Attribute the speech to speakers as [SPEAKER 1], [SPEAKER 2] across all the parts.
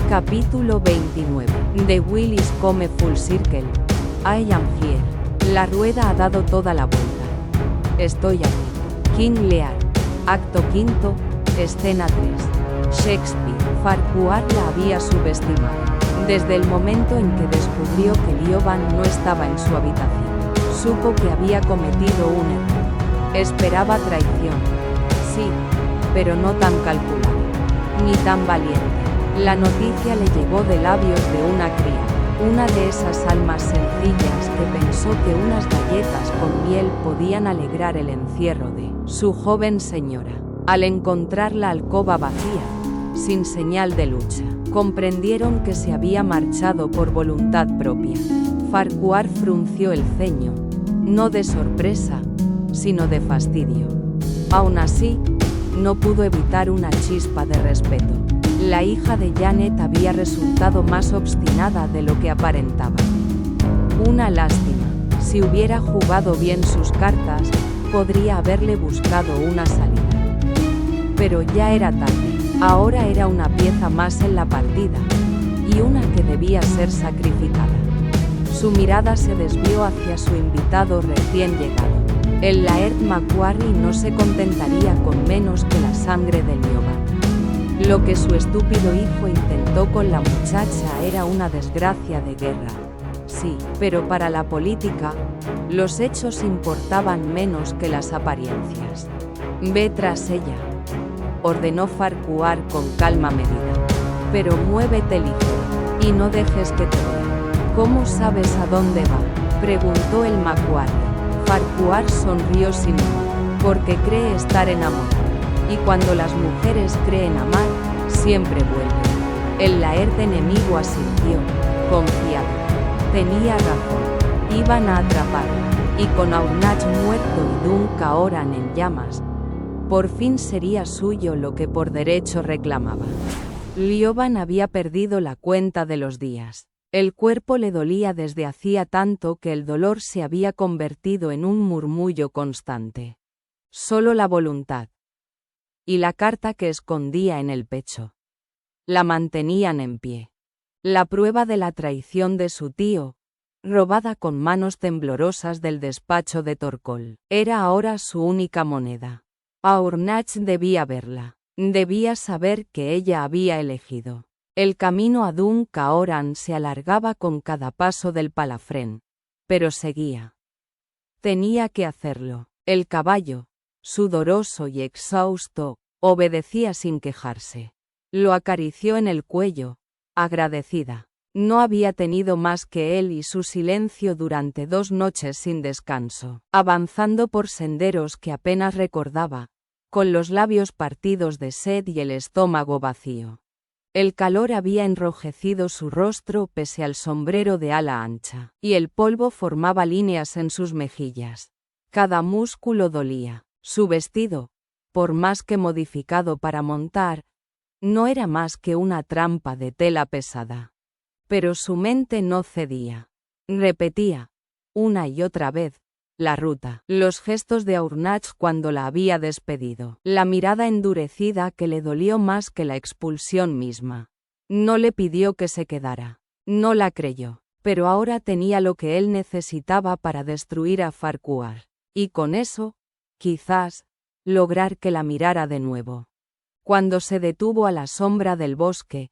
[SPEAKER 1] Capítulo 29. The Wheel is come full circle. I am here. La rueda ha dado toda la vuelta. Estoy aquí. King Lear. Acto quinto, escena 3. Shakespeare. Farquhar la había subestimado. Desde el momento en que descubrió que Lioban no estaba en su habitación, supo que había cometido un error. Esperaba traición. Sí, pero no tan calculada, ni tan valiente. La noticia le llegó de labios de una criada, una de esas almas sencillas que pensó que unas galletas con miel podían alegrar el encierro de su joven señora. Al encontrar la alcoba vacía, sin señal de lucha, comprendieron que se había marchado por voluntad propia. Farquhar frunció el ceño, no de sorpresa, sino de fastidio. Aún así, no pudo evitar una chispa de respeto. La hija de Janet había resultado más obstinada de lo que aparentaba. Una lástima. Si hubiera jugado bien sus cartas, podría haberle buscado una salida. Pero ya era tarde. Ahora era una pieza más en la partida, y una que debía ser sacrificada. Su mirada se desvió hacia su invitado recién llegado. El Laird Macquarie no se contentaría con menos que la sangre de Lioban. Lo que su estúpido hijo intentó con la muchacha era una desgracia de guerra. Sí, pero para la política, los hechos importaban menos que las apariencias. Ve tras ella, ordenó Farquhar con calma medida. Pero muévete ligero, y no dejes que te vea. ¿Cómo sabes a dónde va?, preguntó el Macquarie. Farquhar sonrió sin humor, porque cree estar enamorado. Y cuando las mujeres creen amar, siempre vuelven. El Laird enemigo asintió, confiado. Tenía razón. Iban a atraparla. Y con Aurnach muerto y Dun Caoran en llamas, por fin sería suyo lo que por derecho reclamaba. Lioban había perdido la cuenta de los días. El cuerpo le dolía desde hacía tanto que el dolor se había convertido en un murmullo constante. Solo la voluntad y la carta que escondía en el pecho la mantenían en pie. La prueba de la traición de su tío, robada con manos temblorosas del despacho de Torcol, era ahora su única moneda. Aurnach debía verla. Debía saber que ella había elegido. El camino a Dun Caoran se alargaba con cada paso del palafrén, pero seguía. Tenía que hacerlo. El caballo, sudoroso y exhausto, obedecía sin quejarse. Lo acarició en el cuello, agradecida. No había tenido más que él y su silencio durante 2 noches sin descanso, avanzando por senderos que apenas recordaba, con los labios partidos de sed y el estómago vacío. El calor había enrojecido su rostro pese al sombrero de ala ancha, y el polvo formaba líneas en sus mejillas. Cada músculo dolía. Su vestido, por más que modificado para montar, no era más que una trampa de tela pesada. Pero su mente no cedía. Repetía, una y otra vez, la ruta, los gestos de Aurnach cuando la había despedido, la mirada endurecida que le dolió más que la expulsión misma. No le pidió que se quedara. No la creyó, pero ahora tenía lo que él necesitaba para destruir a Farquhar, y con eso, quizás, lograr que la mirara de nuevo. Cuando se detuvo a la sombra del bosque,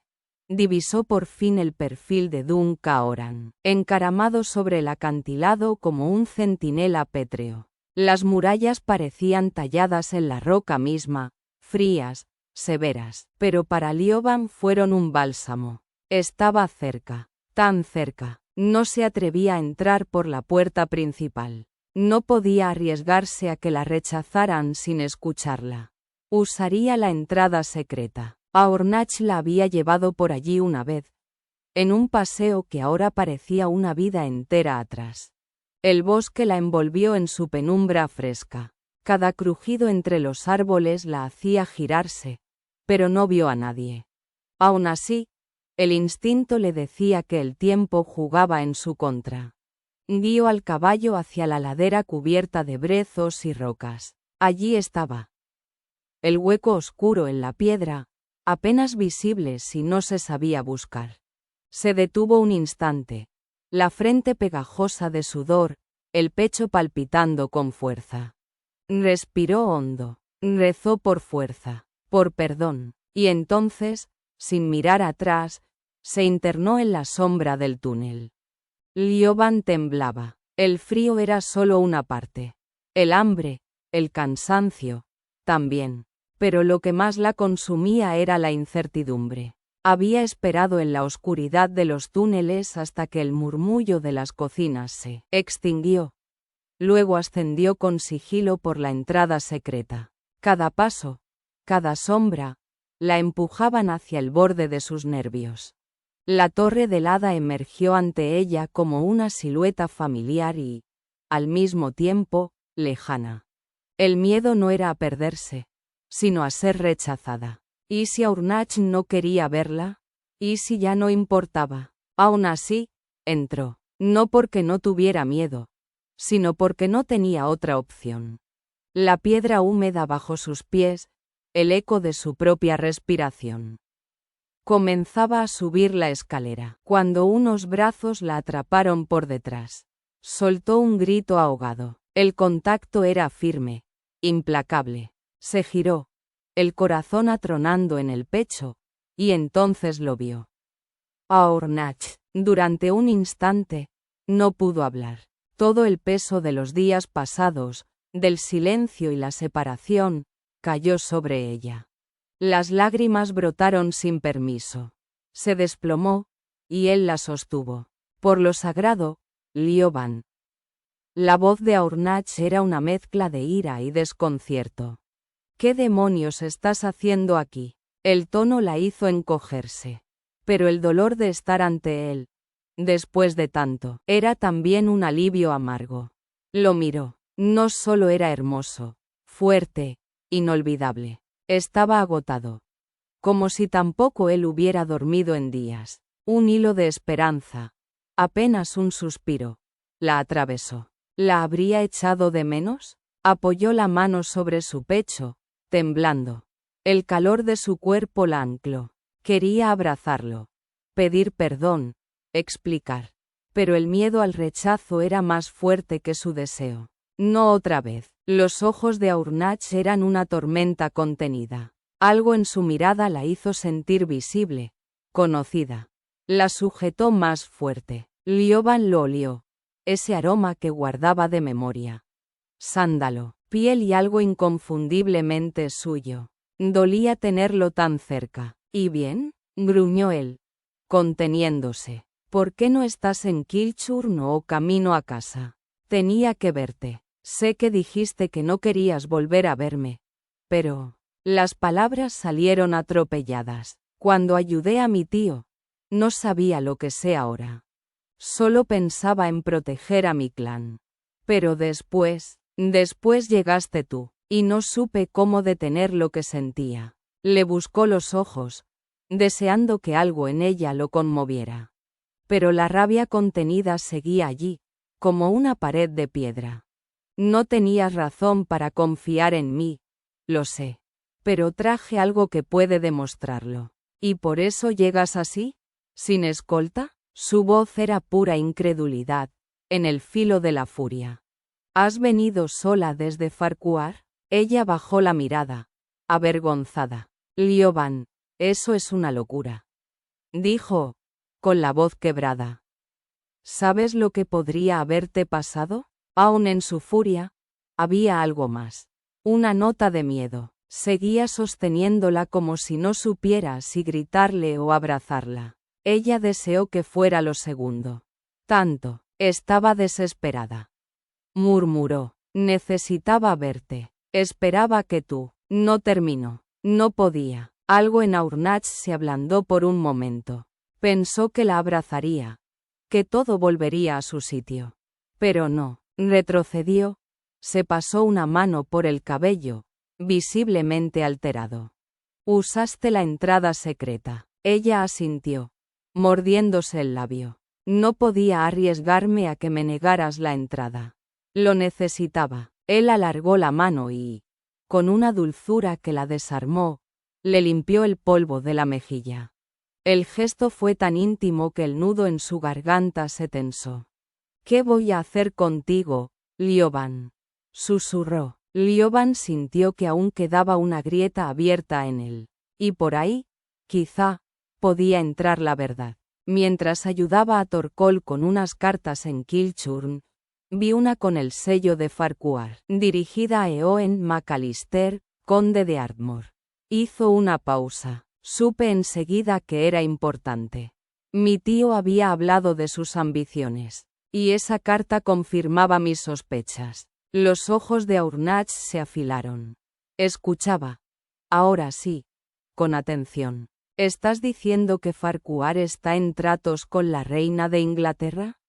[SPEAKER 1] divisó por fin el perfil de Dun Caoran, encaramado sobre el acantilado como un centinela pétreo. Las murallas parecían talladas en la roca misma, frías, severas, pero para Lioban fueron un bálsamo. Estaba cerca, tan cerca. No se atrevía a entrar por la puerta principal. No podía arriesgarse a que la rechazaran sin escucharla. Usaría la entrada secreta. Aurnach la había llevado por allí una vez, en un paseo que ahora parecía una vida entera atrás. El bosque la envolvió en su penumbra fresca. Cada crujido entre los árboles la hacía girarse, pero no vio a nadie. Aún así, el instinto le decía que el tiempo jugaba en su contra. Guió al caballo hacia la ladera cubierta de brezos y rocas. Allí estaba. El hueco oscuro en la piedra, apenas visible si no se sabía buscar. Se detuvo un instante, la frente pegajosa de sudor, el pecho palpitando con fuerza. Respiró hondo, rezó por fuerza, por perdón, y entonces, sin mirar atrás, se internó en la sombra del túnel. Lioban temblaba. El frío era solo una parte. El hambre, el cansancio, también. Pero lo que más la consumía era la incertidumbre. Había esperado en la oscuridad de los túneles hasta que el murmullo de las cocinas se extinguió. Luego ascendió con sigilo por la entrada secreta. Cada paso, cada sombra, la empujaban hacia el borde de sus nervios. La torre del hada emergió ante ella como una silueta familiar y, al mismo tiempo, lejana. El miedo no era a perderse, sino a ser rechazada. ¿Y si Aurnach no quería verla? ¿Y si ya no importaba? Aún así, entró, no porque no tuviera miedo, sino porque no tenía otra opción. La piedra húmeda bajo sus pies, el eco de su propia respiración. Comenzaba a subir la escalera, cuando unos brazos la atraparon por detrás. Soltó un grito ahogado. El contacto era firme, implacable. Se giró, el corazón atronando en el pecho, y entonces lo vio. Aurnach, durante un instante, no pudo hablar. Todo el peso de los días pasados, del silencio y la separación, cayó sobre ella. Las lágrimas brotaron sin permiso. Se desplomó, y él la sostuvo. Por lo sagrado, Lioban. La voz de Aurnach era una mezcla de ira y desconcierto. ¿Qué demonios estás haciendo aquí? El tono la hizo encogerse. Pero el dolor de estar ante él, después de tanto, era también un alivio amargo. Lo miró. No solo era hermoso, fuerte, inolvidable. Estaba agotado. Como si tampoco él hubiera dormido en días. Un hilo de esperanza. Apenas un suspiro. La atravesó. ¿La habría echado de menos? Apoyó la mano sobre su pecho, temblando. El calor de su cuerpo la ancló. Quería abrazarlo. Pedir perdón. Explicar. Pero el miedo al rechazo era más fuerte que su deseo. No otra vez. Los ojos de Aurnach eran una tormenta contenida. Algo en su mirada la hizo sentir visible, conocida. La sujetó más fuerte. Lioban lo olió. Ese aroma que guardaba de memoria. Sándalo, piel y algo inconfundiblemente suyo. Dolía tenerlo tan cerca. ¿Y bien? Gruñó él, conteniéndose. ¿Por qué no estás en Kilchurn o camino a casa? Tenía que verte. Sé que dijiste que no querías volver a verme. Pero, las palabras salieron atropelladas. Cuando ayudé a mi tío, no sabía lo que sé ahora. Solo pensaba en proteger a mi clan. Pero después llegaste tú, y no supe cómo detener lo que sentía. Le buscó los ojos, deseando que algo en ella lo conmoviera. Pero la rabia contenida seguía allí, como una pared de piedra. No tenías razón para confiar en mí, lo sé. Pero traje algo que puede demostrarlo. ¿Y por eso llegas así? ¿Sin escolta? Su voz era pura incredulidad, en el filo de la furia. ¿Has venido sola desde Farquhar? Ella bajó la mirada, avergonzada. Lioban, eso es una locura. Dijo, con la voz quebrada. ¿Sabes lo que podría haberte pasado? Aún en su furia, había algo más. Una nota de miedo. Seguía sosteniéndola como si no supiera si gritarle o abrazarla. Ella deseó que fuera lo segundo. Tanto, estaba desesperada. Murmuró, necesitaba verte. Esperaba que tú. No terminó. No podía. Algo en Aurnach se ablandó por un momento. Pensó que la abrazaría, que todo volvería a su sitio. Pero no. Retrocedió, se pasó una mano por el cabello, visiblemente alterado. Usaste la entrada secreta. Ella asintió, mordiéndose el labio. No podía arriesgarme a que me negaras la entrada. Lo necesitaba. Él alargó la mano y, con una dulzura que la desarmó, Le limpió el polvo de la mejilla. El gesto fue tan íntimo que el nudo en su garganta se tensó. «¿Qué voy a hacer contigo, Lioban?», susurró. Lioban sintió que aún quedaba una grieta abierta en él. Y por ahí, quizá, podía entrar la verdad. Mientras ayudaba a Torkol con unas cartas en Kilchurn, vi una con el sello de Farquhar, dirigida a Eoin McAllister, conde de Ardmore. Hizo una pausa. Supe enseguida que era importante. Mi tío había hablado de sus ambiciones, y esa carta confirmaba mis sospechas. Los ojos de Aurnach se afilaron. Escuchaba. Ahora sí. Con atención. ¿Estás diciendo que Farquhar está en tratos con la reina de Inglaterra?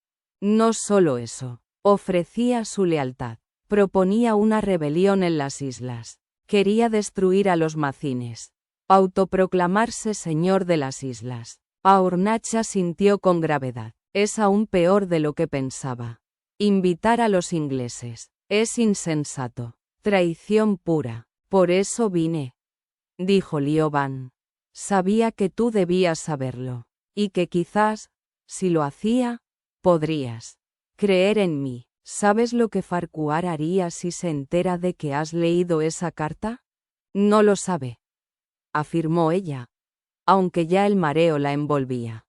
[SPEAKER 1] No solo eso. Ofrecía su lealtad. Proponía una rebelión en las islas. Quería destruir a los macines. Autoproclamarse señor de las islas. Aurnacha sintió con gravedad. Es aún peor de lo que pensaba. Invitar a los ingleses. Es insensato. Traición pura. Por eso vine. Dijo Lioban. Sabía que tú debías saberlo. Y que quizás, si lo hacía, podrías creer en mí. ¿Sabes lo que Farquhar haría si se entera de que has leído esa carta? No lo sabe, afirmó ella, aunque ya el mareo la envolvía.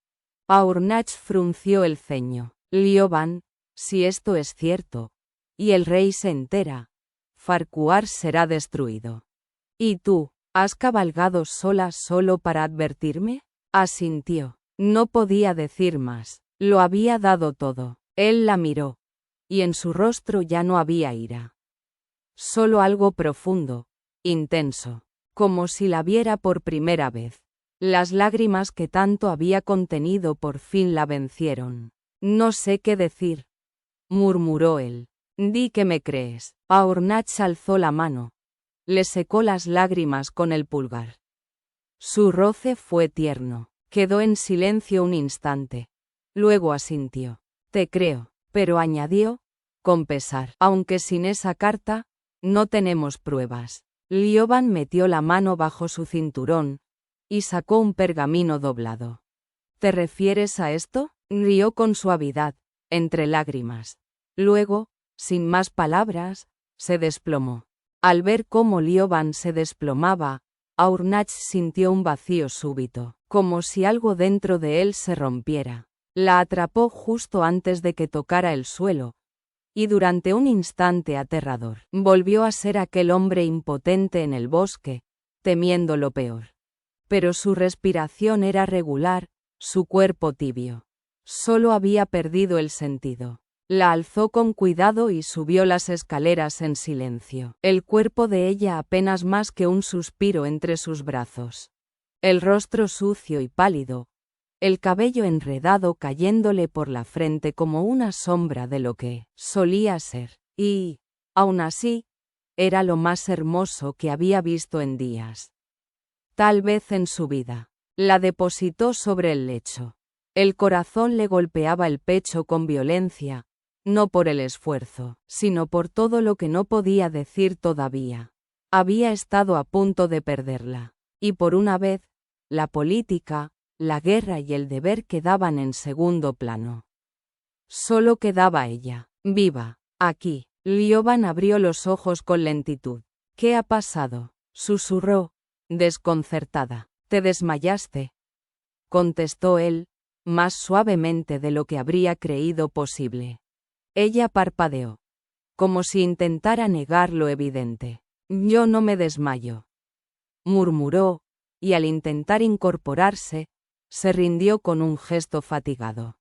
[SPEAKER 1] Aurnach frunció el ceño. Lioban, si esto es cierto, y el rey se entera, Farquhar será destruido. ¿Y tú, has cabalgado sola solo para advertirme? Asintió. No podía decir más. Lo había dado todo. Él la miró. Y en su rostro ya no había ira. Solo algo profundo, intenso, como si la viera por primera vez. Las lágrimas que tanto había contenido por fin la vencieron. No sé qué decir, murmuró él. Di que me crees. Aurnach alzó la mano. Le secó las lágrimas con el pulgar. Su roce fue tierno. Quedó en silencio un instante. Luego asintió. Te creo, pero añadió, con pesar, aunque sin esa carta, no tenemos pruebas. Lioban metió la mano bajo su cinturón y sacó un pergamino doblado. ¿Te refieres a esto? Rió con suavidad, entre lágrimas. Luego, sin más palabras, se desplomó. Al ver cómo Lioban se desplomaba, Aurnach sintió un vacío súbito, como si algo dentro de él se rompiera. La atrapó justo antes de que tocara el suelo, y durante un instante aterrador, volvió a ser aquel hombre impotente en el bosque, temiendo lo peor. Pero su respiración era regular, su cuerpo tibio. Solo había perdido el sentido. La alzó con cuidado y subió las escaleras en silencio. El cuerpo de ella apenas más que un suspiro entre sus brazos. El rostro sucio y pálido, el cabello enredado cayéndole por la frente como una sombra de lo que solía ser. Y, aun así, era lo más hermoso que había visto en días. Tal vez en su vida. La depositó sobre el lecho. El corazón le golpeaba el pecho con violencia, no por el esfuerzo, sino por todo lo que no podía decir todavía. Había estado a punto de perderla. Y por una vez, la política, la guerra y el deber quedaban en segundo plano. Solo quedaba ella, viva, aquí. Lioban abrió los ojos con lentitud. ¿Qué ha pasado?, susurró, desconcertada. ¿Te desmayaste?, contestó él, más suavemente de lo que habría creído posible. Ella parpadeó, como si intentara negar lo evidente. Yo no me desmayo, murmuró, y al intentar incorporarse, se rindió con un gesto fatigado.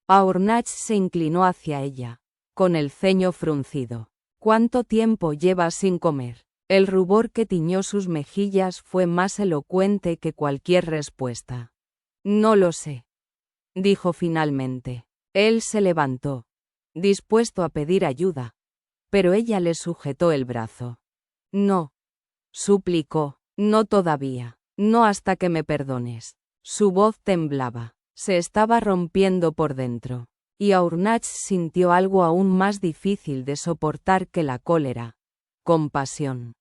[SPEAKER 1] Aurnach se inclinó hacia ella, con el ceño fruncido. ¿Cuánto tiempo llevas sin comer? El rubor que tiñó sus mejillas fue más elocuente que cualquier respuesta. No lo sé, dijo finalmente. Él se levantó, dispuesto a pedir ayuda, pero ella le sujetó el brazo. No, suplicó, no todavía, no hasta que me perdones. Su voz temblaba, se estaba rompiendo por dentro, y Aurnach sintió algo aún más difícil de soportar que la cólera: compasión,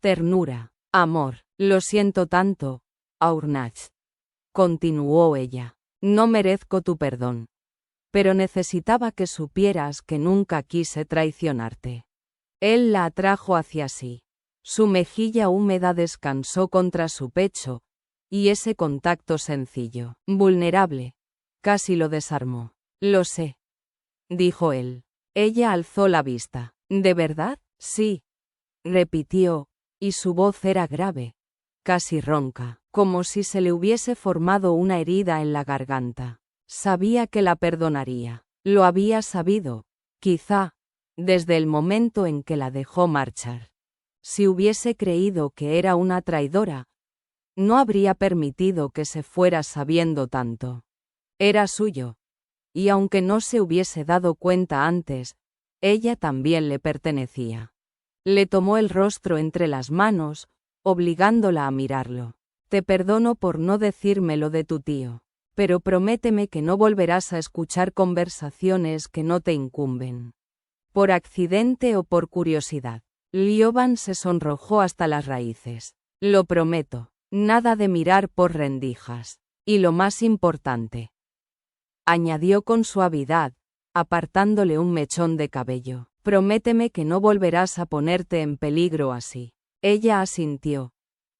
[SPEAKER 1] ternura, amor. Lo siento tanto, Aurnach. Continuó ella. No merezco tu perdón. Pero necesitaba que supieras que nunca quise traicionarte. Él la atrajo hacia sí. Su mejilla húmeda descansó contra su pecho, y ese contacto sencillo, vulnerable, casi lo desarmó. Lo sé, dijo él. Ella alzó la vista. ¿De verdad? Sí, repitió, y su voz era grave, casi ronca, como si se le hubiese formado una herida en la garganta. Sabía que la perdonaría. Lo había sabido, quizá, desde el momento en que la dejó marchar. Si hubiese creído que era una traidora, no habría permitido que se fuera sabiendo tanto. Era suyo. Y aunque no se hubiese dado cuenta antes, ella también le pertenecía. Le tomó el rostro entre las manos, obligándola a mirarlo. Te perdono por no decirme lo de tu tío, pero prométeme que no volverás a escuchar conversaciones que no te incumben. Por accidente o por curiosidad. Lioban se sonrojó hasta las raíces. Lo prometo. Nada de mirar por rendijas. Y lo más importante, añadió con suavidad, apartándole un mechón de cabello, prométeme que no volverás a ponerte en peligro así. Ella asintió,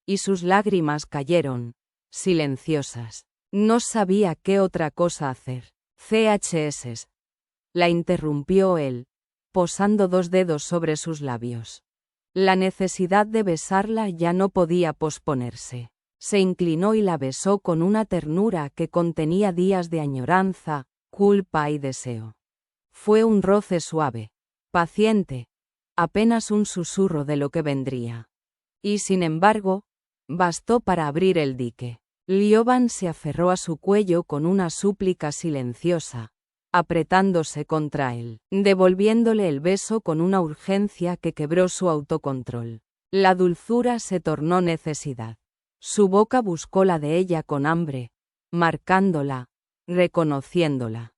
[SPEAKER 1] y sus lágrimas cayeron, silenciosas. No sabía qué otra cosa hacer. CHS. La interrumpió él, posando 2 dedos sobre sus labios. La necesidad de besarla ya no podía posponerse. Se inclinó y la besó con una ternura que contenía días de añoranza, culpa y deseo. Fue un roce suave, paciente, apenas un susurro de lo que vendría. Y sin embargo, bastó para abrir el dique. Lioban se aferró a su cuello con una súplica silenciosa, apretándose contra él, devolviéndole el beso con una urgencia que quebró su autocontrol. La dulzura se tornó necesidad. Su boca buscó la de ella con hambre, marcándola, reconociéndola.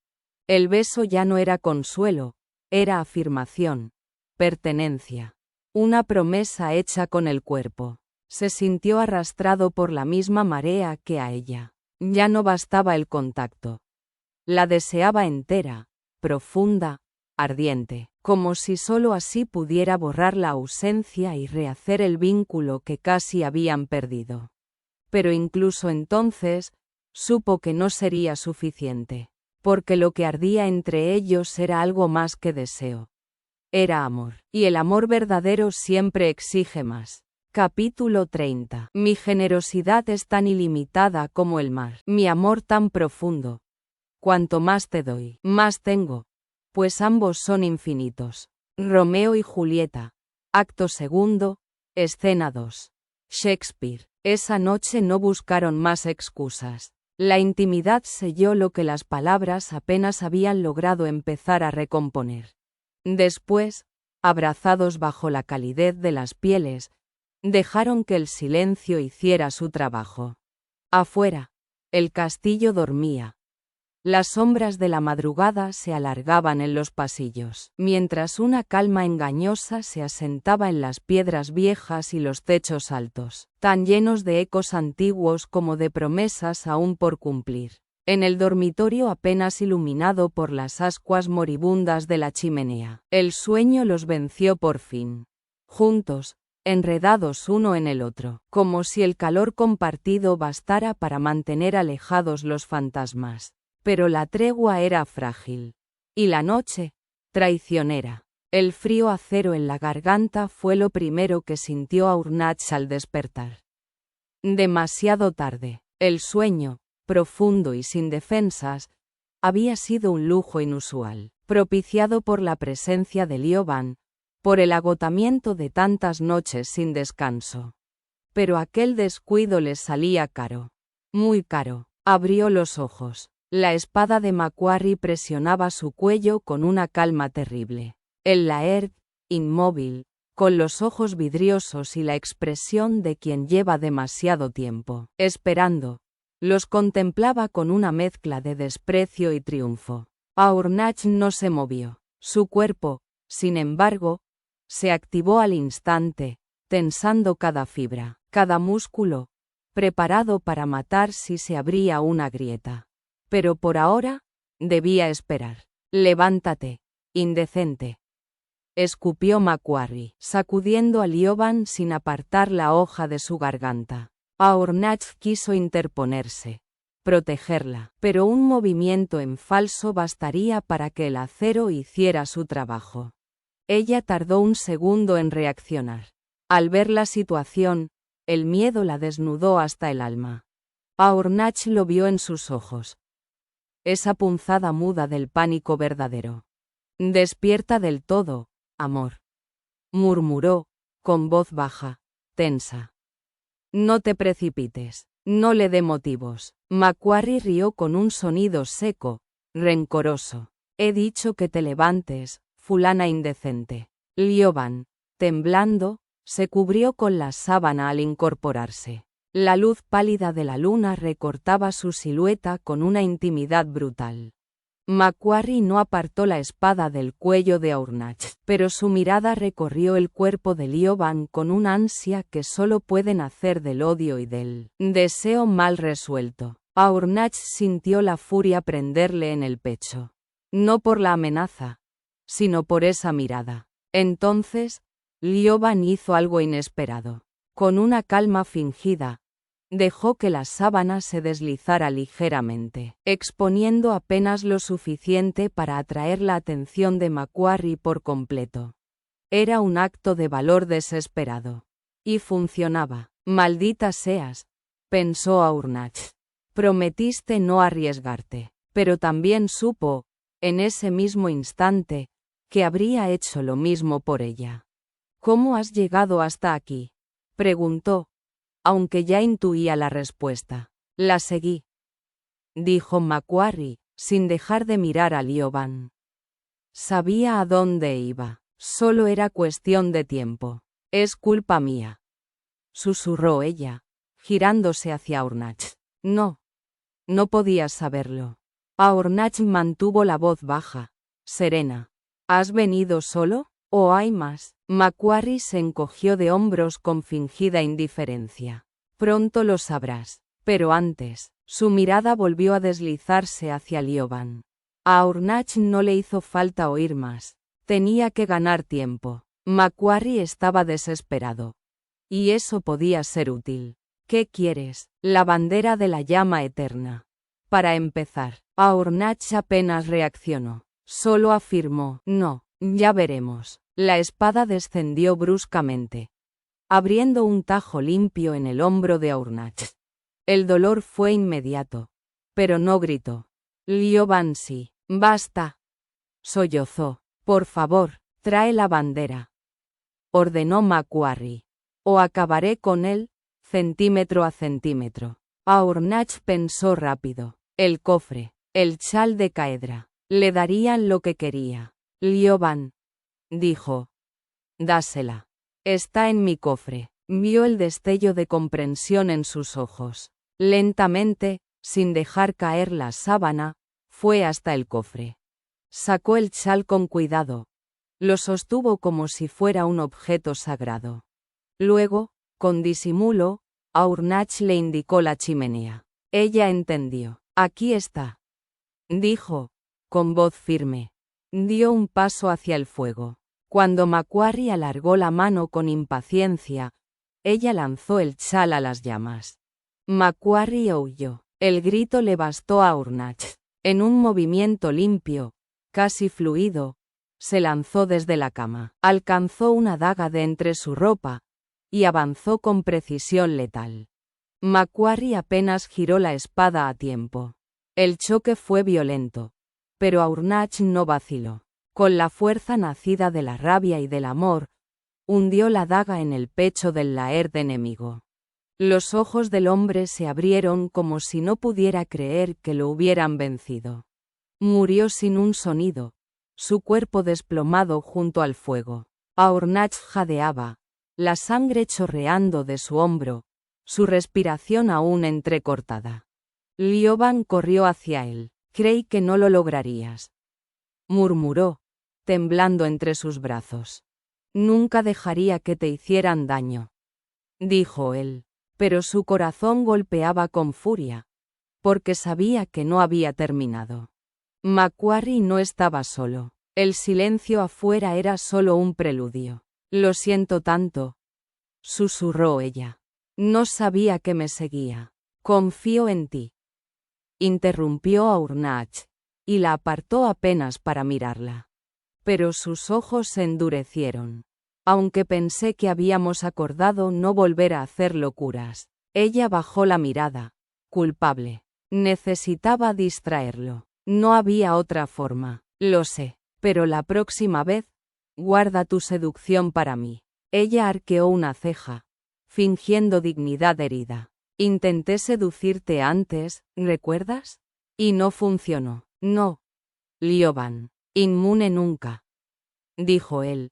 [SPEAKER 1] El beso ya no era consuelo, era afirmación, pertenencia. Una promesa hecha con el cuerpo. Se sintió arrastrado por la misma marea que a ella. Ya no bastaba el contacto. La deseaba entera, profunda, ardiente, como si sólo así pudiera borrar la ausencia y rehacer el vínculo que casi habían perdido. Pero incluso entonces, supo que no sería suficiente, porque lo que ardía entre ellos era algo más que deseo. Era amor, y el amor verdadero siempre exige más. Capítulo 30. Mi generosidad es tan ilimitada como el mar, mi amor tan profundo. Cuanto más te doy, más tengo, pues ambos son infinitos. Romeo y Julieta. Acto segundo, escena 2. Shakespeare. Esa noche no buscaron más excusas. La intimidad selló lo que las palabras apenas habían logrado empezar a recomponer. Después, abrazados bajo la calidez de las pieles, dejaron que el silencio hiciera su trabajo. Afuera, el castillo dormía. Las sombras de la madrugada se alargaban en los pasillos, mientras una calma engañosa se asentaba en las piedras viejas y los techos altos, tan llenos de ecos antiguos como de promesas aún por cumplir. En el dormitorio apenas iluminado por las ascuas moribundas de la chimenea, el sueño los venció por fin. Juntos, enredados uno en el otro, como si el calor compartido bastara para mantener alejados los fantasmas. Pero la tregua era frágil. Y la noche, traicionera. El frío acero en la garganta fue lo primero que sintió Aurnach al despertar. Demasiado tarde. El sueño, profundo y sin defensas, había sido un lujo inusual, propiciado por la presencia de Lioban, por el agotamiento de tantas noches sin descanso. Pero aquel descuido les salía caro. Muy caro. Abrió los ojos. La espada de Macquarie presionaba su cuello con una calma terrible. El Laird, inmóvil, con los ojos vidriosos y la expresión de quien lleva demasiado tiempo esperando, los contemplaba con una mezcla de desprecio y triunfo. Aurnach no se movió. Su cuerpo, sin embargo, se activó al instante, tensando cada fibra, cada músculo, preparado para matar si se abría una grieta. Pero por ahora, debía esperar. «Levántate, indecente», escupió Macquarie, sacudiendo a Lioban sin apartar la hoja de su garganta. Aornach quiso interponerse, protegerla, pero un movimiento en falso bastaría para que el acero hiciera su trabajo. Ella tardó un segundo en reaccionar. Al ver la situación, el miedo la desnudó hasta el alma. Aornach lo vio en sus ojos. Esa punzada muda del pánico verdadero. «Despierta del todo, amor», murmuró, con voz baja, tensa. «No te precipites, no le dé motivos». Macquarie rió con un sonido seco, rencoroso. «He dicho que te levantes, fulana indecente». Lioban, temblando, se cubrió con la sábana al incorporarse. La luz pálida de la luna recortaba su silueta con una intimidad brutal. Macquarie no apartó la espada del cuello de Aornach, pero su mirada recorrió el cuerpo de Lioban con una ansia que solo puede nacer del odio y del deseo mal resuelto. Aornach sintió la furia prenderle en el pecho. No por la amenaza, sino por esa mirada. Entonces, Lioban hizo algo inesperado. Con una calma fingida, dejó que la sábana se deslizara ligeramente, exponiendo apenas lo suficiente para atraer la atención de Macquarie por completo. Era un acto de valor desesperado. Y funcionaba. «Maldita seas», pensó Aornach. «Prometiste no arriesgarte». Pero también supo, en ese mismo instante, que habría hecho lo mismo por ella. «¿Cómo has llegado hasta aquí?», preguntó, aunque ya intuía la respuesta. «La seguí», dijo Macquarie, sin dejar de mirar a Lioban. Sabía a dónde iba, solo era cuestión de tiempo. «Es culpa mía», susurró ella, girándose hacia Aornach. No podías saberlo». Aornach mantuvo la voz baja, serena. «¿Has venido solo? ¿O hay más?». Macquarie se encogió de hombros con fingida indiferencia. «Pronto lo sabrás». Pero antes, su mirada volvió a deslizarse hacia Lioban. A Aornach no le hizo falta oír más. Tenía que ganar tiempo. Macquarie estaba desesperado. Y eso podía ser útil. «¿Qué quieres?». «La bandera de la llama eterna». Para empezar, Aornach apenas reaccionó. Solo afirmó: «No, ya veremos». La espada descendió bruscamente, abriendo un tajo limpio en el hombro de Aornach. El dolor fue inmediato, pero no gritó. Lioban sí. «Basta», sollozó. «Por favor, trae la bandera», ordenó Macquarie. «O acabaré con él, centímetro a centímetro». Aornach pensó rápido. El cofre, el chal de Caedra, le darían lo que quería. «Lioban», dijo. «Dásela. Está en mi cofre». Vio el destello de comprensión en sus ojos. Lentamente, sin dejar caer la sábana, fue hasta el cofre. Sacó el chal con cuidado. Lo sostuvo como si fuera un objeto sagrado. Luego, con disimulo, Aornach le indicó la chimenea. Ella entendió. «Aquí está», dijo, con voz firme. Dio un paso hacia el fuego. Cuando Macquarie alargó la mano con impaciencia, ella lanzó el chal a las llamas. Macquarie huyó. El grito le bastó a Aornach. En un movimiento limpio, casi fluido, se lanzó desde la cama. Alcanzó una daga de entre su ropa, y avanzó con precisión letal. Macquarie apenas giró la espada a tiempo. El choque fue violento, pero Aornach no vaciló. Con la fuerza nacida de la rabia y del amor, hundió la daga en el pecho del laird enemigo. Los ojos del hombre se abrieron como si no pudiera creer que lo hubieran vencido. Murió sin un sonido, su cuerpo desplomado junto al fuego. Aornach jadeaba, la sangre chorreando de su hombro, su respiración aún entrecortada. Lioban corrió hacia él. «Creí que no lo lograrías», murmuró, temblando entre sus brazos. Nunca dejaría que te hicieran daño, dijo él, pero su corazón golpeaba con furia, porque sabía que no había terminado. Macquarie no estaba solo. El silencio afuera era solo un preludio. Lo siento tanto, susurró ella. No sabía que me seguía. Confío en ti. Interrumpió a Urnach, y la apartó apenas para mirarla. Pero sus ojos se endurecieron. Aunque pensé que habíamos acordado no volver a hacer locuras. Ella bajó la mirada, culpable. Necesitaba distraerlo. No había otra forma. Lo sé, pero la próxima vez, guarda tu seducción para mí. Ella arqueó una ceja, fingiendo dignidad herida. Intenté seducirte antes, ¿recuerdas? Y no funcionó. No. Lioban. Inmune nunca, dijo él,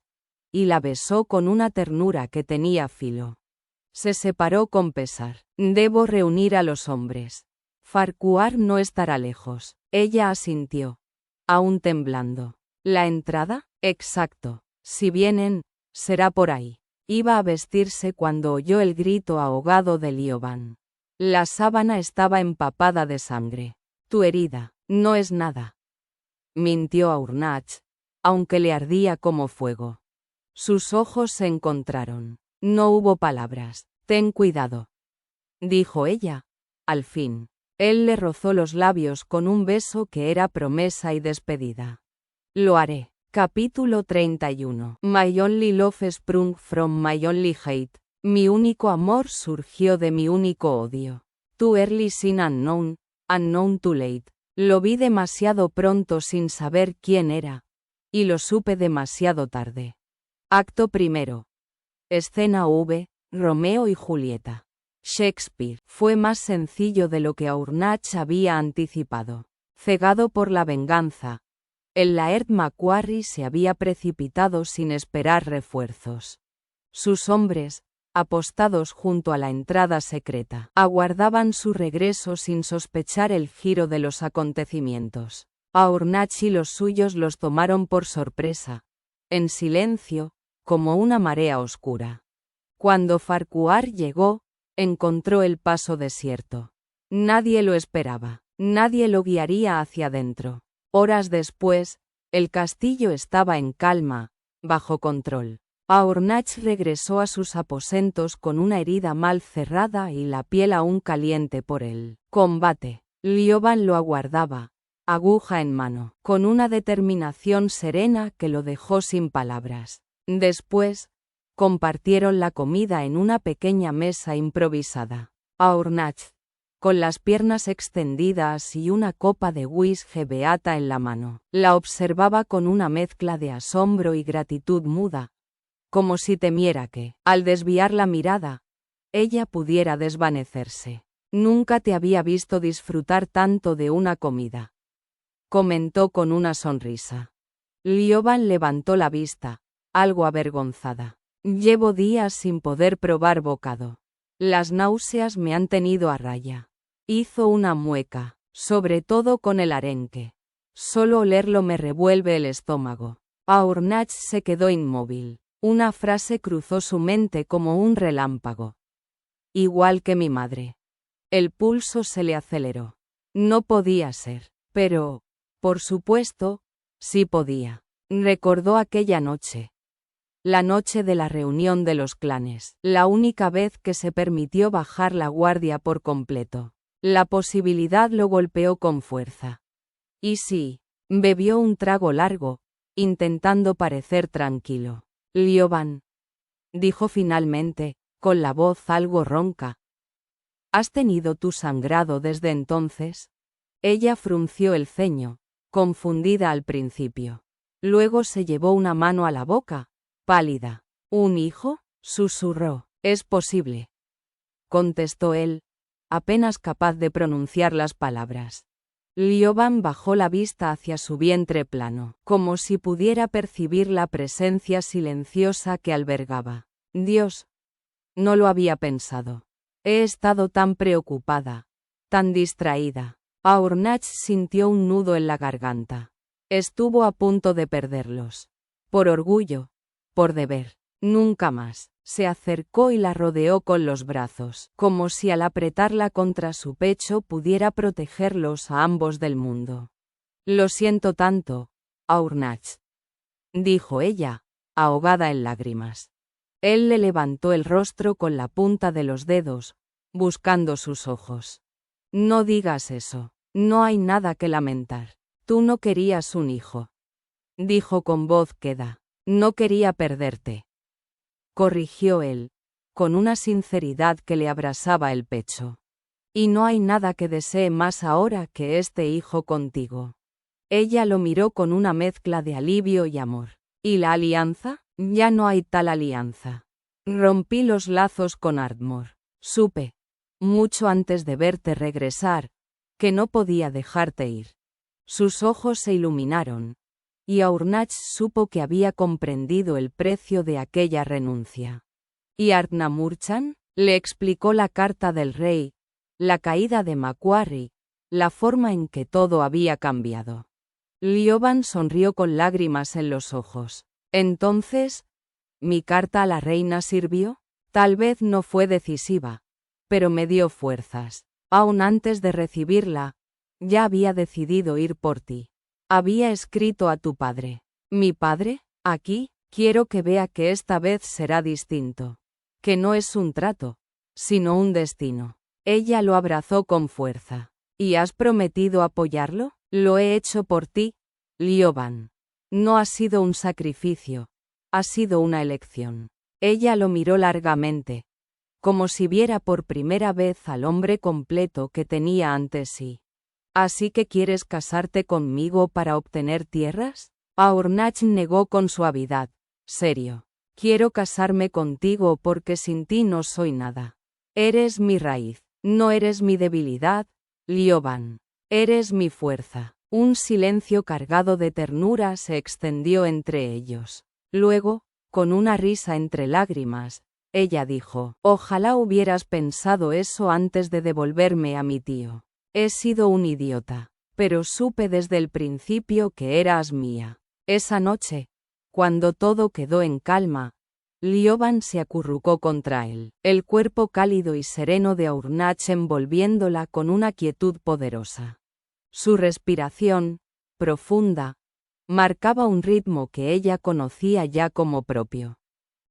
[SPEAKER 1] y la besó con una ternura que tenía filo. Se separó con pesar. Debo reunir a los hombres. Farquhar no estará lejos. Ella asintió, aún temblando. ¿La entrada? Exacto. Si vienen, será por ahí. Iba a vestirse cuando oyó el grito ahogado de Lioban. La sábana estaba empapada de sangre. Tu herida, no es nada. Mintió a Urnach, aunque le ardía como fuego. Sus ojos se encontraron. No hubo palabras. Ten cuidado, dijo ella, al fin. Él le rozó los labios con un beso que era promesa y despedida. Lo haré. Capítulo 31. My only love sprung from my only hate. Mi único amor surgió de mi único odio. Too early sin unknown, unknown too late. Lo vi demasiado pronto sin saber quién era. Y lo supe demasiado tarde. Acto primero. Escena V. Romeo y Julieta. Shakespeare. Fue más sencillo de lo que Urnach había anticipado. Cegado por la venganza, el Laird Macquarie se había precipitado sin esperar refuerzos. Sus hombres, apostados junto a la entrada secreta, aguardaban su regreso sin sospechar el giro de los acontecimientos. A Urnach y los suyos los tomaron por sorpresa, en silencio, como una marea oscura. Cuando Farquhar llegó, encontró el paso desierto. Nadie lo esperaba, nadie lo guiaría hacia adentro. Horas después, el castillo estaba en calma, bajo control. Urnach regresó a sus aposentos con una herida mal cerrada y la piel aún caliente por el combate. Lioban lo aguardaba, aguja en mano, con una determinación serena que lo dejó sin palabras. Después, compartieron la comida en una pequeña mesa improvisada. Urnach, con las piernas extendidas y una copa de whisky beata en la mano, la observaba con una mezcla de asombro y gratitud muda, como si temiera que, al desviar la mirada, ella pudiera desvanecerse. Nunca te había visto disfrutar tanto de una comida, comentó con una sonrisa. Lioban levantó la vista, algo avergonzada. Llevo días sin poder probar bocado. Las náuseas me han tenido a raya. Hizo una mueca, sobre todo con el arenque. Solo olerlo me revuelve el estómago. Urnach se quedó inmóvil. Una frase cruzó su mente como un relámpago. Igual que mi madre. El pulso se le aceleró. No podía ser. Pero, por supuesto, sí podía. Recordó aquella noche. La noche de la reunión de los clanes, la única vez que se permitió bajar la guardia por completo. La posibilidad lo golpeó con fuerza. Y sí, bebió un trago largo, intentando parecer tranquilo. Lioban, dijo finalmente, con la voz algo ronca. ¿Has tenido tu sangrado desde entonces? Ella frunció el ceño, confundida al principio. Luego se llevó una mano a la boca, pálida. ¿Un hijo? Susurró. Es posible, contestó él, apenas capaz de pronunciar las palabras. Lioban bajó la vista hacia su vientre plano, como si pudiera percibir la presencia silenciosa que albergaba. Dios, no lo había pensado. He estado tan preocupada, tan distraída. Urnach sintió un nudo en la garganta. Estuvo a punto de perderlos. Por orgullo, Por deber. Nunca más. Se acercó y la rodeó con los brazos, como si al apretarla contra su pecho pudiera protegerlos a ambos del mundo. Lo siento tanto, Aurnach, dijo ella, ahogada en lágrimas. Él le levantó el rostro con la punta de los dedos, buscando sus ojos. No digas eso. No hay nada que lamentar. Tú no querías un hijo. Dijo con voz queda. No quería perderte. Corrigió él, con una sinceridad que le abrasaba el pecho. Y no hay nada que desee más ahora que este hijo contigo. Ella lo miró con una mezcla de alivio y amor. ¿Y la alianza? Ya no hay tal alianza. Rompí los lazos con Ardmore. Supe, mucho antes de verte regresar, que no podía dejarte ir. Sus ojos se iluminaron, y Aurnach supo que había comprendido el precio de aquella renuncia. ¿Y Ardnamurchan? Le explicó la carta del rey, la caída de Macquarie, la forma en que todo había cambiado. Lioban sonrió con lágrimas en los ojos. Entonces, ¿mi carta a la reina sirvió? Tal vez no fue decisiva, pero me dio fuerzas. Aún antes de recibirla, ya había decidido ir por ti. Había escrito a tu padre. ¿Mi padre? Aquí, quiero que vea que esta vez será distinto. Que no es un trato, sino un destino. Ella lo abrazó con fuerza. ¿Y has prometido apoyarlo? Lo he hecho por ti, Lioban. No ha sido un sacrificio, ha sido una elección. Ella lo miró largamente, como si viera por primera vez al hombre completo que tenía ante sí. ¿Así que quieres casarte conmigo para obtener tierras? Aurnach negó con suavidad. Serio. Quiero casarme contigo porque sin ti no soy nada. Eres mi raíz. No eres mi debilidad, Lioban. Eres mi fuerza. Un silencio cargado de ternura se extendió entre ellos. Luego, con una risa entre lágrimas, ella dijo: Ojalá hubieras pensado eso antes de devolverme a mi tío. He sido un idiota, pero supe desde el principio que eras mía. Esa noche, cuando todo quedó en calma, Lioban se acurrucó contra él, el cuerpo cálido y sereno de Aurnach envolviéndola con una quietud poderosa. Su respiración, profunda, marcaba un ritmo que ella conocía ya como propio.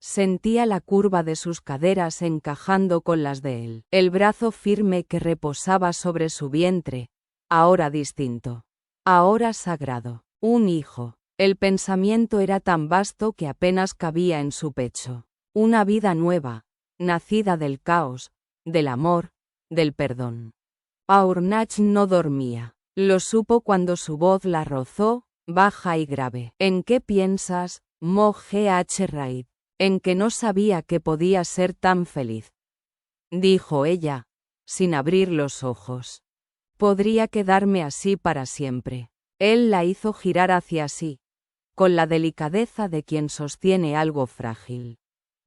[SPEAKER 1] Sentía la curva de sus caderas encajando con las de él, el brazo firme que reposaba sobre su vientre, ahora distinto, ahora sagrado, un hijo. El pensamiento era tan vasto que apenas cabía en su pecho. Una vida nueva, nacida del caos, del amor, del perdón. Aurnach no dormía. Lo supo cuando su voz la rozó, baja y grave. ¿En qué piensas, Mo Gh Raid? En que no sabía que podía ser tan feliz. Dijo ella, sin abrir los ojos. Podría quedarme así para siempre. Él la hizo girar hacia sí, con la delicadeza de quien sostiene algo frágil.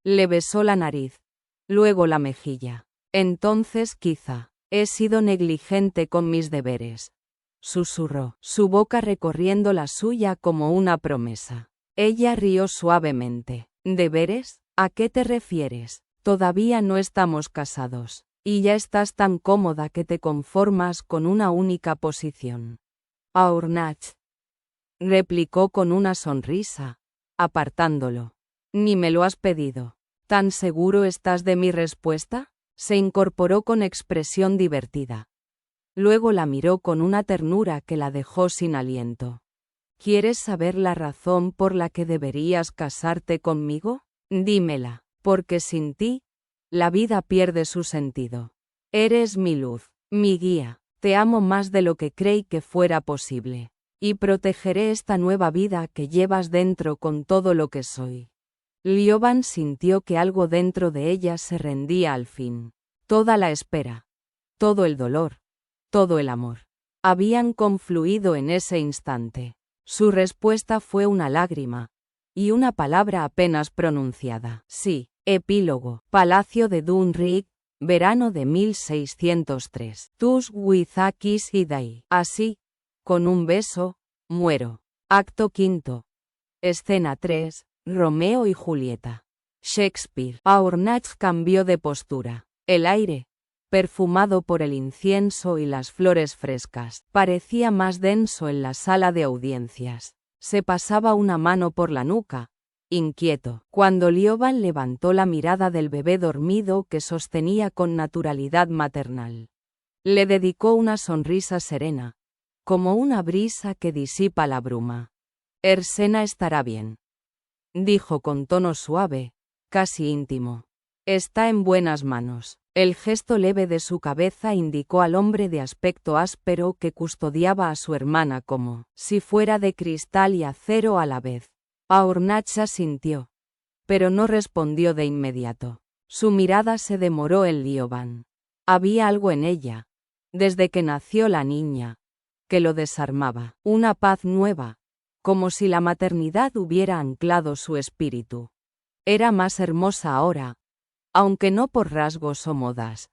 [SPEAKER 1] Le besó la nariz, luego la mejilla. Entonces quizá, he sido negligente con mis deberes. Susurró, su boca recorriendo la suya como una promesa. Ella rió suavemente. ¿Deberes? ¿A qué te refieres? Todavía no estamos casados, y ya estás tan cómoda que te conformas con una única posición. Aurnach, replicó con una sonrisa, apartándolo. Ni me lo has pedido. ¿Tan seguro estás de mi respuesta? Se incorporó con expresión divertida. Luego la miró con una ternura que la dejó sin aliento. ¿Quieres saber la razón por la que deberías casarte conmigo? Dímela, porque sin ti, la vida pierde su sentido. Eres mi luz, mi guía, te amo más de lo que creí que fuera posible, y protegeré esta nueva vida que llevas dentro con todo lo que soy. Lioban sintió que algo dentro de ella se rendía al fin. Toda la espera, todo el dolor, todo el amor, habían confluido en ese instante. Su respuesta fue una lágrima, y una palabra apenas pronunciada. Sí. Epílogo. Palacio de Dunrick, verano de 1603. Tus Wizakis Idai. Así, con un beso, muero. Acto quinto. Escena 3. Romeo y Julieta. Shakespeare. Aurnach cambió de postura. El aire, perfumado por el incienso y las flores frescas, parecía más denso en la sala de audiencias. Se pasaba una mano por la nuca, inquieto, cuando Lioban levantó la mirada del bebé dormido que sostenía con naturalidad maternal. Le dedicó una sonrisa serena, como una brisa que disipa la bruma. Ersena estará bien, dijo con tono suave, casi íntimo. Está en buenas manos. El gesto leve de su cabeza indicó al hombre de aspecto áspero que custodiaba a su hermana como si fuera de cristal y acero a la vez. Aurnach asintió, pero no respondió de inmediato. Su mirada se demoró en Lioban. Había algo en ella, desde que nació la niña, que lo desarmaba. Una paz nueva, como si la maternidad hubiera anclado su espíritu. Era más hermosa ahora, aunque no por rasgos o modas.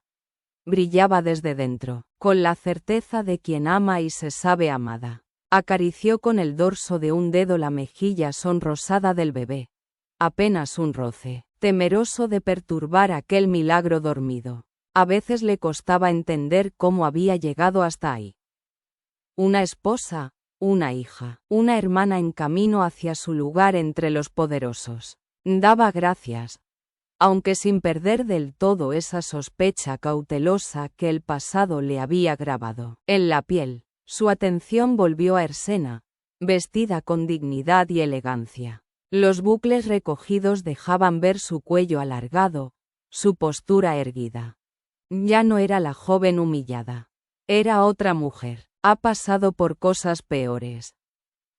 [SPEAKER 1] Brillaba desde dentro, con la certeza de quien ama y se sabe amada. Acarició con el dorso de un dedo la mejilla sonrosada del bebé. Apenas un roce, temeroso de perturbar aquel milagro dormido. A veces le costaba entender cómo había llegado hasta ahí. Una esposa, una hija, una hermana en camino hacia su lugar entre los poderosos. Daba gracias, aunque sin perder del todo esa sospecha cautelosa que el pasado le había grabado en la piel. Su atención volvió a Ersena, vestida con dignidad y elegancia. Los bucles recogidos dejaban ver su cuello alargado, su postura erguida. Ya no era la joven humillada. Era otra mujer. Ha pasado por cosas peores,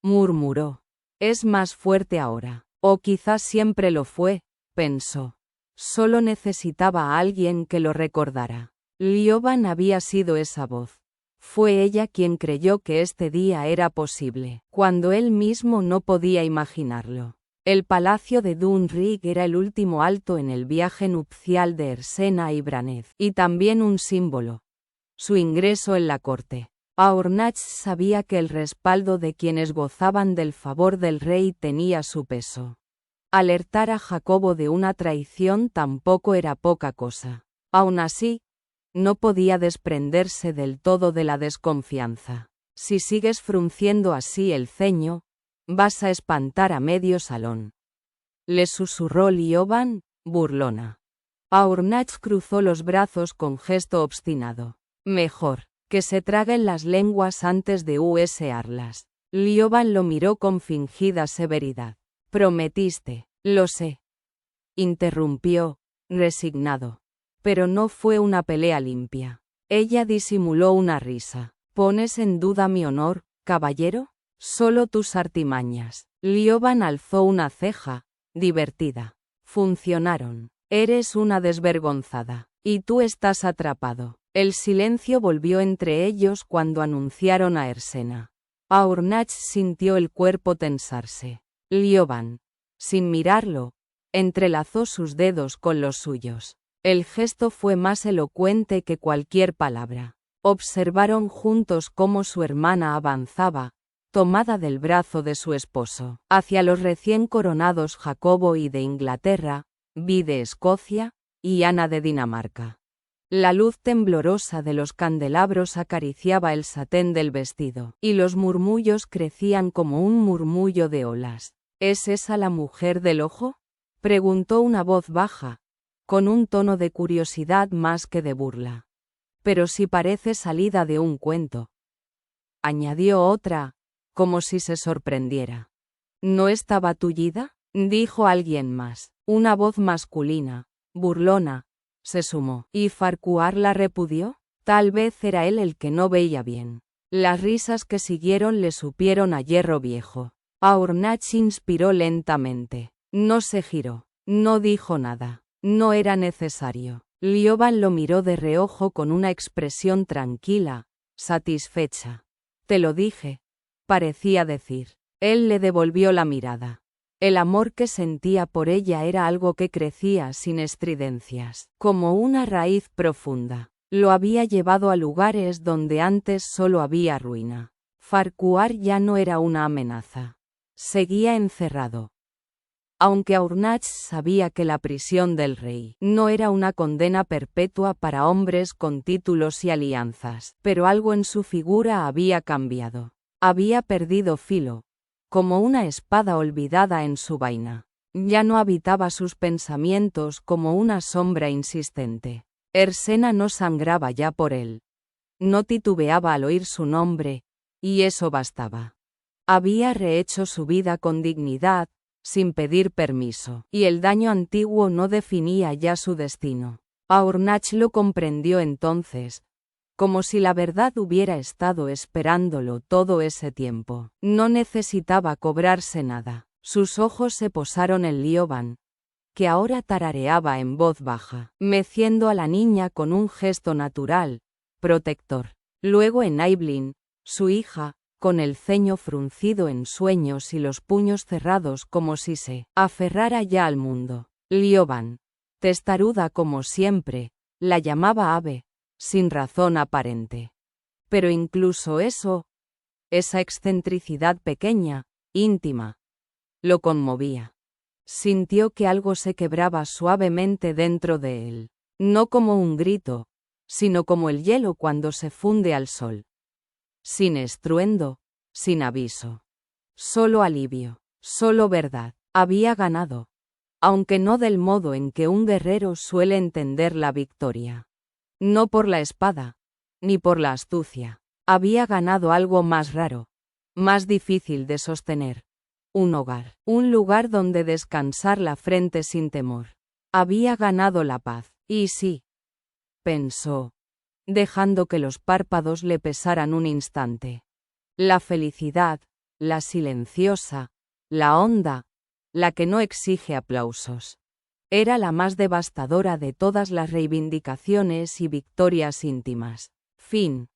[SPEAKER 1] murmuró. Es más fuerte ahora, o quizás siempre lo fue, pensó. Solo necesitaba a alguien que lo recordara. Lioban había sido esa voz. Fue ella quien creyó que este día era posible, cuando él mismo no podía imaginarlo. El palacio de Dunrig era el último alto en el viaje nupcial de Ersena y Braneth, y también un símbolo. Su ingreso en la corte. Aurnach sabía que el respaldo de quienes gozaban del favor del rey tenía su peso. Alertar a Jacobo de una traición tampoco era poca cosa. Aun así, no podía desprenderse del todo de la desconfianza. Si sigues frunciendo así el ceño, vas a espantar a medio salón. Le susurró Lioban, burlona. Aurnach cruzó los brazos con gesto obstinado. Mejor que se traguen las lenguas antes de usarlas. Lioban lo miró con fingida severidad. Prometiste, lo sé. Interrumpió, resignado. Pero no fue una pelea limpia. Ella disimuló una risa. ¿Pones en duda mi honor, caballero? Solo tus artimañas. Lioban alzó una ceja, divertida. Funcionaron. Eres una desvergonzada. Y tú estás atrapado. El silencio volvió entre ellos cuando anunciaron a Ersena. Aurnach sintió el cuerpo tensarse. Lioban, sin mirarlo, entrelazó sus dedos con los suyos. El gesto fue más elocuente que cualquier palabra. Observaron juntos cómo su hermana avanzaba, tomada del brazo de su esposo, hacia los recién coronados Jacobo I de Inglaterra, Vi de Escocia, y Ana de Dinamarca. La luz temblorosa de los candelabros acariciaba el satén del vestido, y los murmullos crecían como un murmullo de olas. ¿Es esa la mujer del ojo?, preguntó una voz baja, con un tono de curiosidad más que de burla. Pero si parece salida de un cuento, añadió otra, como si se sorprendiera. ¿No estaba tullida?, dijo alguien más. Una voz masculina, burlona, se sumó. ¿Y Farquhar la repudió? Tal vez era él el que no veía bien. Las risas que siguieron le supieron a hierro viejo. Aurnach inspiró lentamente. No se giró. No dijo nada. No era necesario. Lioban lo miró de reojo con una expresión tranquila, satisfecha. Te lo dije, parecía decir. Él le devolvió la mirada. El amor que sentía por ella era algo que crecía sin estridencias, como una raíz profunda. Lo había llevado a lugares donde antes solo había ruina. Farquhar ya no era una amenaza. Seguía encerrado. Aunque Aurnach sabía que la prisión del rey no era una condena perpetua para hombres con títulos y alianzas, pero algo en su figura había cambiado. Había perdido filo, como una espada olvidada en su vaina. Ya no habitaba sus pensamientos como una sombra insistente. Ersena no sangraba ya por él. No titubeaba al oír su nombre, y eso bastaba. Había rehecho su vida con dignidad, sin pedir permiso, y el daño antiguo no definía ya su destino. Aurnach lo comprendió entonces, como si la verdad hubiera estado esperándolo todo ese tiempo. No necesitaba cobrarse nada. Sus ojos se posaron en Lioban, que ahora tarareaba en voz baja, meciendo a la niña con un gesto natural, protector. Luego en Aiblin, su hija, con el ceño fruncido en sueños y los puños cerrados como si se aferrara ya al mundo. Lioban, testaruda como siempre, la llamaba ave, sin razón aparente. Pero incluso eso, esa excentricidad pequeña, íntima, lo conmovía. Sintió que algo se quebraba suavemente dentro de él, no como un grito, sino como el hielo cuando se funde al sol. Sin estruendo, sin aviso. Solo alivio, solo verdad. Había ganado, aunque no del modo en que un guerrero suele entender la victoria. No por la espada, ni por la astucia. Había ganado algo más raro, más difícil de sostener. Un hogar, un lugar donde descansar la frente sin temor. Había ganado la paz. Y sí, pensó, dejando que los párpados le pesaran un instante. La felicidad, la silenciosa, la honda, la que no exige aplausos. Era la más devastadora de todas las reivindicaciones y victorias íntimas. Fin.